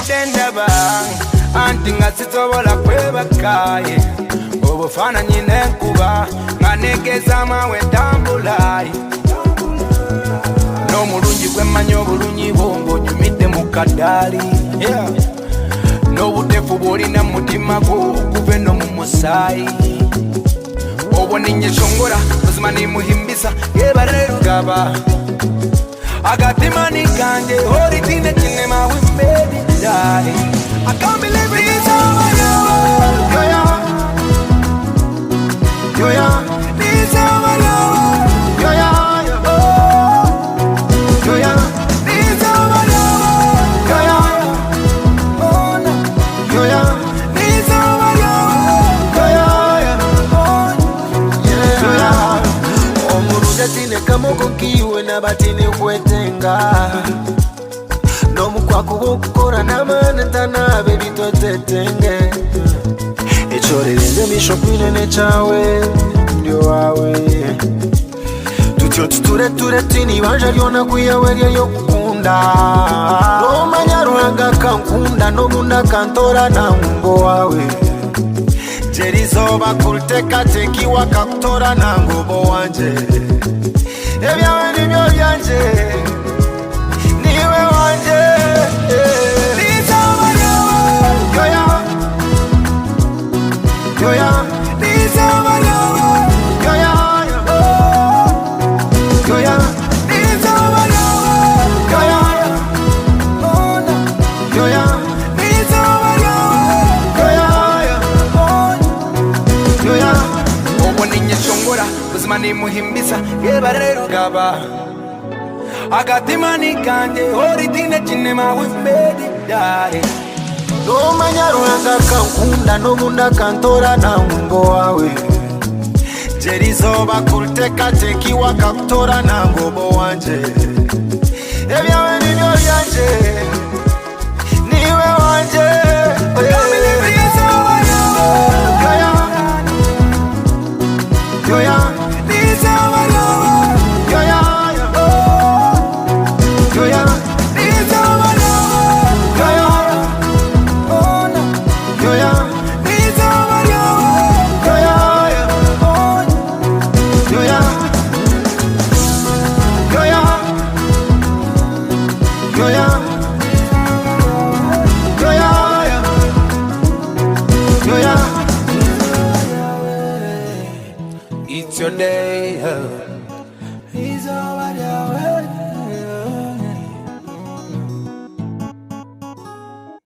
dendaba anti nga sitobola kwebakaye obufaananyi n'enkuba nga negeza mawe tambulayi n'omulungi gwemmanyi obulungi bwongo nyumidde mu kaddaali n'obuteefu bw'olina mu mutima gwo okuva eno mu musaayi obwo ninnyesongola buzima nimuhimbisa yebalale lugaba agatimani kange horitine kinema wimbedi dali I can't believe it is over yo yo it's over yo yo yo yo it's over yo yo oh no yo yo it's over yo yo omurude tine kamoko kiwe nabatine kwetenga nomukwaku bokukora n'amanatana bebitwetetenge ekyolelende mishokwinene kyawe ndio wawe tutyo tutureture tini banja lyona kuyawe lyeyokukunda nomanya ruhanga kankunda nobunda kantora na mumbo wawe jerizoba kulutekatekiwa kakutora na ngobo wanje ebyawe nibyo byanje niwe wanje nimuhimbisa yebalale lugaba agatimani kange horitine kinema wimbedi dali nomanya ruhanga kankunda nobunda kantora na mumbo wawe jerizoba kulutekatekiwa kakutora na ngobo wanje ebyawe nibyo byanje niwe wanje It's your day, it's